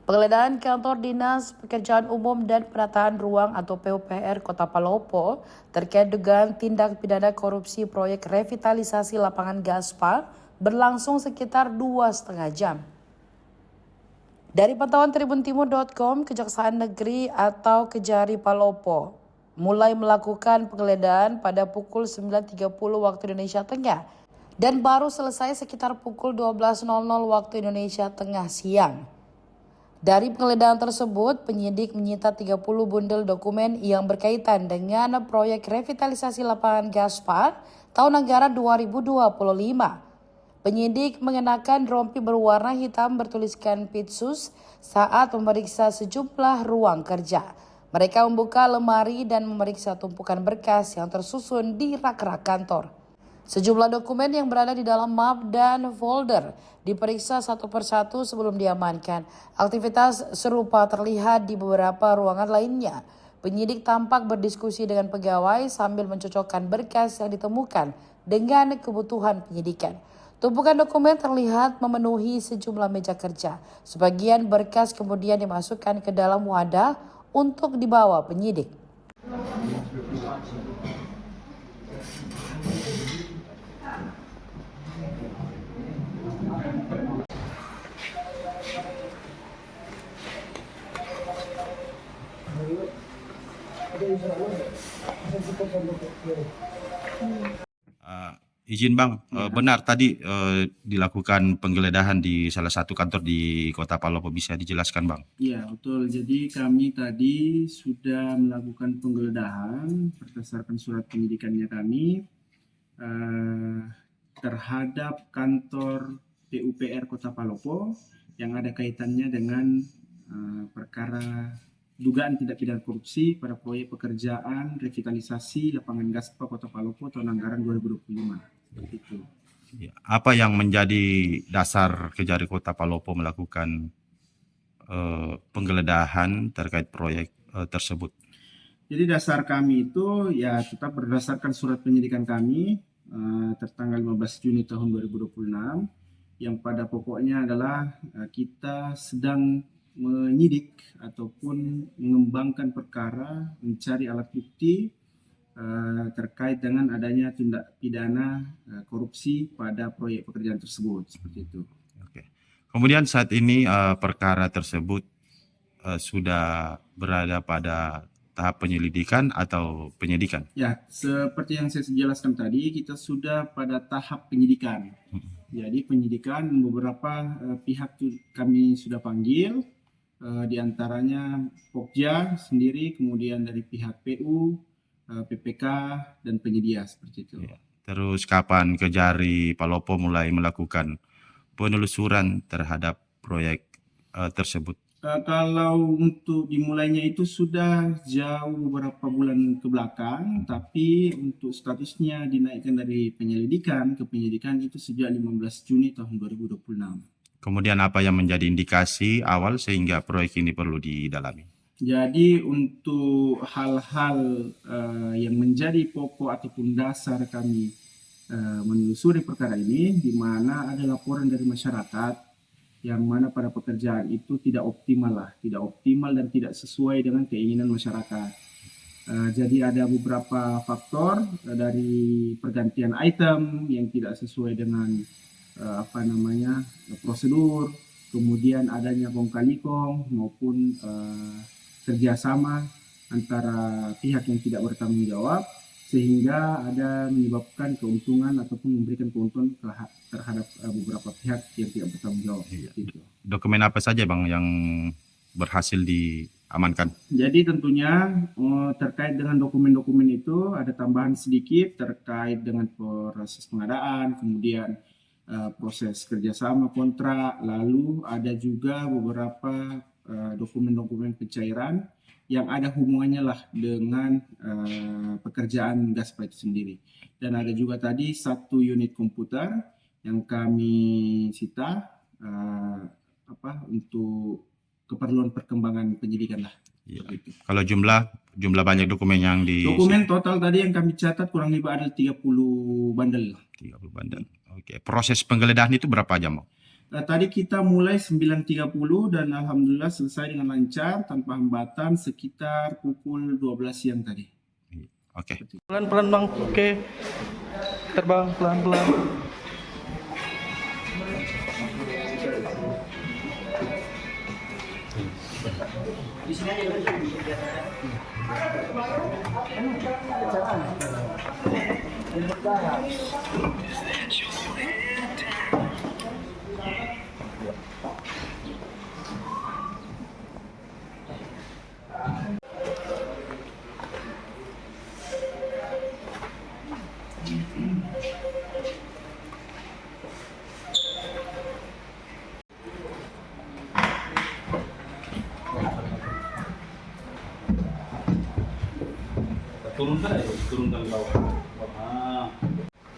Penggeledahan kantor Dinas Pekerjaan Umum dan Penataan Ruang atau PUPR Kota Palopo terkait dugaan tindak pidana korupsi proyek revitalisasi lapangan Gaspal berlangsung sekitar 2,5 jam. Dari pantauan tribuntimur.com, Kejaksaan Negeri atau Kejari Palopo mulai melakukan penggeledahan pada pukul 9.30 waktu Indonesia Tengah dan baru selesai sekitar pukul 12.00 waktu Indonesia Tengah siang. Dari penggeledahan tersebut, penyidik menyita 30 bundel dokumen yang berkaitan dengan proyek revitalisasi lapangan Gaspal tahun anggaran 2025. Penyidik mengenakan rompi berwarna hitam bertuliskan Pitsus saat memeriksa sejumlah ruang kerja. Mereka membuka lemari dan memeriksa tumpukan berkas yang tersusun di rak-rak kantor. Sejumlah dokumen yang berada di dalam map dan folder diperiksa satu persatu sebelum diamankan. Aktivitas serupa terlihat di beberapa ruangan lainnya. Penyidik tampak berdiskusi dengan pegawai sambil mencocokkan berkas yang ditemukan dengan kebutuhan penyidikan. Tumpukan dokumen terlihat memenuhi sejumlah meja kerja. Sebagian berkas kemudian dimasukkan ke dalam wadah untuk dibawa penyidik. Izin Bang, benar tadi dilakukan penggeledahan di salah satu kantor di Kota Palopo, bisa dijelaskan Bang? Iya betul, jadi kami tadi sudah melakukan penggeledahan berdasarkan surat penyidikannya kami terhadap kantor PUPR Kota Palopo yang ada kaitannya dengan perkara dugaan tindak pidana korupsi pada proyek pekerjaan revitalisasi lapangan Gaspal Kota Palopo tahun anggaran 2025. Seperti itu. Ya, apa yang menjadi dasar Kejari Kota Palopo melakukan penggeledahan terkait proyek tersebut? Jadi dasar kami itu ya tetap berdasarkan surat penyidikan kami tertanggal 15 Juni tahun 2026 yang pada pokoknya adalah kita sedang menyidik ataupun mengembangkan perkara mencari alat bukti terkait dengan adanya tindak pidana korupsi pada proyek pekerjaan tersebut, seperti itu. Oke. Kemudian saat ini perkara tersebut sudah berada pada tahap penyelidikan atau penyidikan? Ya, seperti yang saya jelaskan tadi, kita sudah pada tahap penyidikan. Jadi penyidikan beberapa pihak kami sudah panggil, diantaranya Pokja sendiri, kemudian dari pihak PU, PPK, dan penyedia, seperti itu. Ya. Terus kapan Kejari Palopo mulai melakukan penelusuran terhadap proyek tersebut? Kalau untuk dimulainya itu sudah jauh beberapa bulan ke belakang, tapi untuk statusnya dinaikkan dari penyelidikan ke penyidikan itu sejak 15 Juni tahun 2026. Kemudian apa yang menjadi indikasi awal sehingga proyek ini perlu didalami? Jadi untuk hal-hal yang menjadi pokok ataupun dasar kami menelusuri perkara ini, di mana ada laporan dari masyarakat yang mana pada pekerjaan itu tidak optimal dan tidak sesuai dengan keinginan masyarakat. Jadi ada beberapa faktor dari pergantian item yang tidak sesuai dengan prosedur, kemudian adanya kong kali kong maupun kerjasama antara pihak yang tidak bertanggung jawab, sehingga ada menyebabkan keuntungan ataupun memberikan keuntungan terhadap beberapa pihak yang tidak bertanggung jawab. Gitu. Dokumen apa saja Bang yang berhasil diamankan? Jadi tentunya terkait dengan dokumen-dokumen itu ada tambahan sedikit terkait dengan proses pengadaan, kemudian proses kerjasama kontrak, lalu ada juga beberapa dokumen-dokumen pencairan yang ada hubungannya lah dengan pekerjaan Gaspal itu sendiri. Dan ada juga tadi 1 unit komputer yang kami sita untuk keperluan perkembangan penyidikan lah. Ya. Kalau jumlah banyak dokumen yang dokumen total tadi yang kami catat kurang lebih ada 30 bundle. 30 bundle. Oke. Proses penggeledahan itu berapa jam? Tadi kita mulai 9.30 dan alhamdulillah selesai dengan lancar tanpa hambatan sekitar pukul 12 siang tadi. Oke. Pelan-pelan Bang, oke. Terbang pelan-pelan. Turunkan ke bawah. Ah.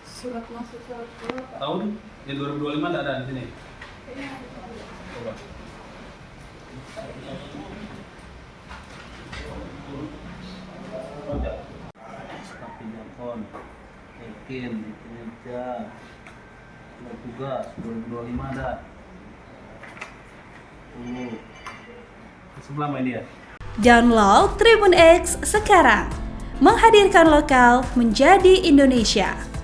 Surat masuk surat keluar. Tahun yang 2025 tidak ada di sini. Coba. Tapi Jampon, Ekin, Kinerja, Surat Tugas 2025 ada. Sebelah main dia. Download Tribun X sekarang, menghadirkan lokal menjadi Indonesia.